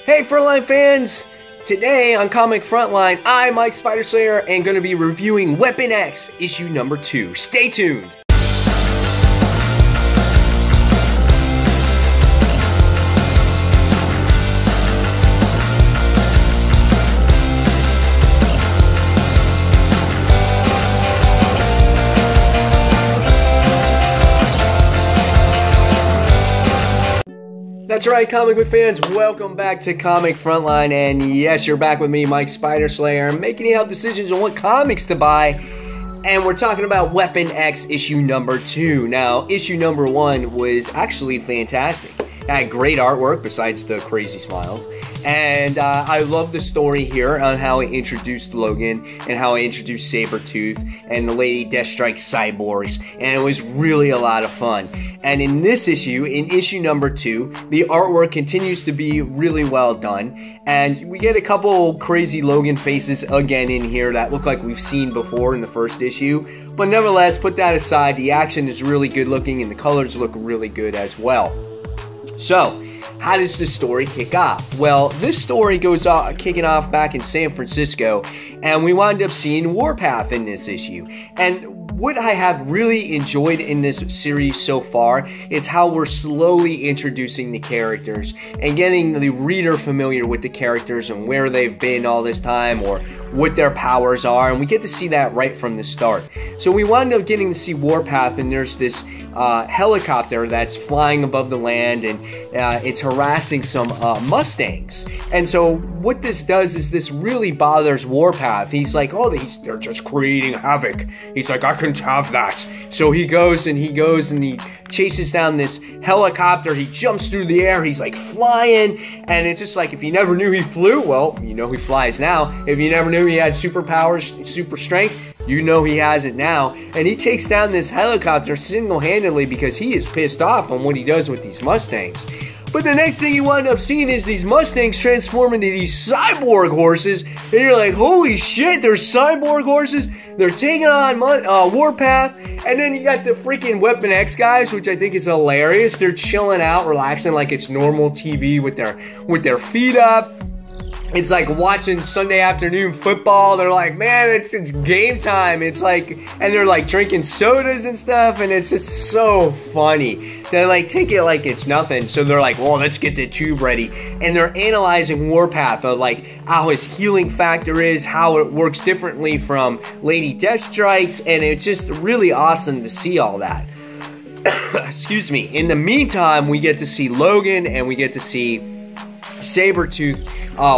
Hey Frontline fans! Today on Comic Frontline, I, Mike Spider Slayer, am going to be reviewing Weapon X, issue number 2. Stay tuned! That's right, comic book fans, welcome back to Comic Frontline, and yes, you're back with me, Mike Spider Slayer, making you help decisions on what comics to buy, and we're talking about Weapon X issue number 2. Now, issue number 1 was actually fantastic. It had great artwork, besides the crazy smiles, and I love the story here on how it introduced Logan, and how it introduced Sabertooth, and the Lady Deathstrike cyborgs, and it was really a lot of fun. And in this issue, in issue number 2, the artwork continues to be really well done, and we get a couple crazy Logan faces again in here that look like we've seen before in the first issue, but nevertheless, put that aside, the action is really good looking and the colors look really good as well. So, how does this story kick off? Well, this story goes kicking off back in San Francisco, and we wind up seeing Warpath in this issue. And what I have really enjoyed in this series so far is how we're slowly introducing the characters and getting the reader familiar with the characters and where they've been all this time or what their powers are, and we get to see that right from the start. So we wind up getting to see Warpath, and there's this helicopter that's flying above the land, and it's harassing some Mustangs. And so what this does is this really bothers Warpath. He's like, oh, they're just creating havoc. He's like, I couldn't have that. So he goes and he chases down this helicopter. He jumps through the air. He's like flying, and it's just like, if you never knew he flew, well, you know he flies now. If you never knew he had superpowers, super strength, you know he has it now. And he takes down this helicopter single-handedly because he is pissed off on what he does with these Mustangs. But the next thing you wind up seeing is these Mustangs transform into these cyborg horses, and you're like, holy shit, there's cyborg horses? They're taking on Warpath, and then you got the freaking Weapon X guys, which I think is hilarious. They're chilling out, relaxing like it's normal TV with their feet up. It's like watching Sunday afternoon football. They're like, man, it's game time. It's like, and they're like drinking sodas and stuff, and it's just so funny. They like take it like it's nothing. So they're like, well, let's get the tube ready. And they're analyzing Warpath of like how his healing factor is, how it works differently from Lady Deathstrike's, and it's just really awesome to see all that. Excuse me. In the meantime, we get to see Logan and we get to see Sabertooth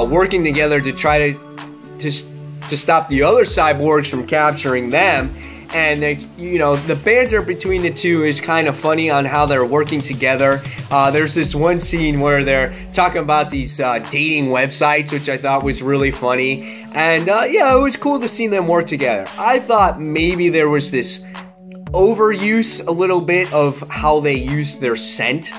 working together to try to stop the other cyborgs from capturing them. And they, you know, the banter between the two is kind of funny on how they're working together. There's this one scene where they're talking about these dating websites, which I thought was really funny. And yeah, it was cool to see them work together. I thought maybe there was this overuse a little bit of how they used their scent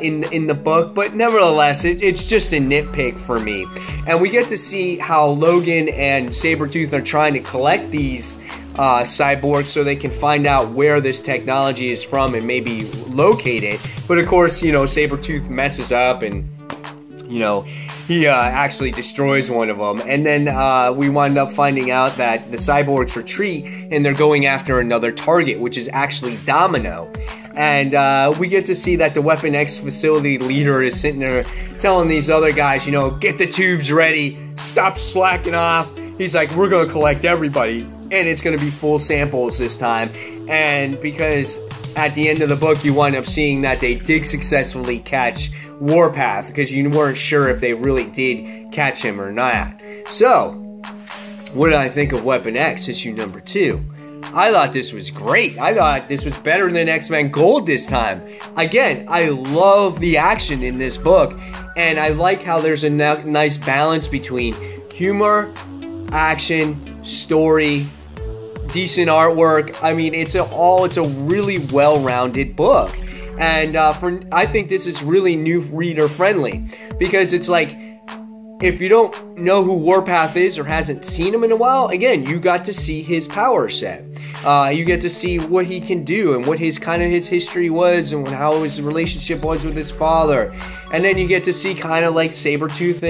in the book, but nevertheless, it's just a nitpick for me. And we get to see how Logan and Sabertooth are trying to collect these cyborgs so they can find out where this technology is from and maybe locate it. But of course, you know, Sabertooth messes up and, you know, he actually destroys one of them. And then we wind up finding out that the cyborgs retreat and they're going after another target, which is actually Domino. And we get to see that the Weapon X facility leader is sitting there telling these other guys, you know, get the tubes ready, stop slacking off. He's like, we're going to collect everybody, and it's going to be full samples this time. And because at the end of the book, you wind up seeing that they did successfully catch Warpath, because you weren't sure if they really did catch him or not. So, what did I think of Weapon X issue number 2? I thought this was great. I thought this was better than X-Men Gold this time. Again, I love the action in this book, and I like how there's a nice balance between humor, action, story, decent artwork. I mean, it's a really well-rounded book. And I think this is really new reader friendly, because it's like, if you don't know who Warpath is or hasn't seen him in a while, again, you got to see his power set. You get to see what he can do and what his history was and how his relationship was with his father. And then you get to see kind of like Sabertooth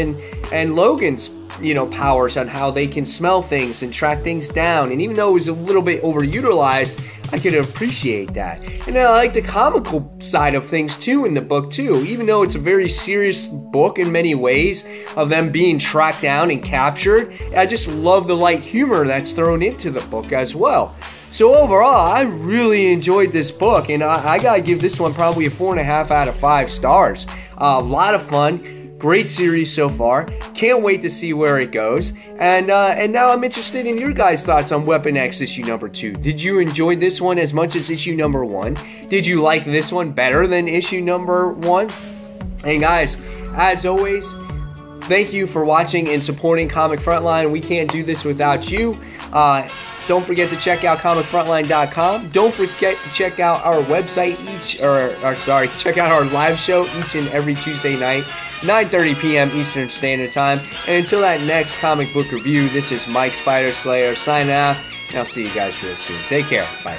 and Logan's, you know, powers on how they can smell things and track things down. And even though it was a little bit overutilized, I could appreciate that. And I like the comical side of things too in the book too. Even though it's a very serious book in many ways of them being tracked down and captured, I just love the light humor that's thrown into the book as well. So overall, I really enjoyed this book, and I gotta give this one probably a 4.5 out of 5 stars. A lot of fun. Great series so far. Can't wait to see where it goes. And now I'm interested in your guys' thoughts on Weapon X issue number 2. Did you enjoy this one as much as issue number 1? Did you like this one better than issue number 1? And guys, as always, thank you for watching and supporting Comic Frontline. We can't do this without you. Don't forget to check out comicfrontline.com. Don't forget to check out our website check out our live show each and every Tuesday night, 9:30 p.m. Eastern Standard Time. And until that next comic book review, this is Mike Spider Slayer signing off, and I'll see you guys real soon. Take care. Bye.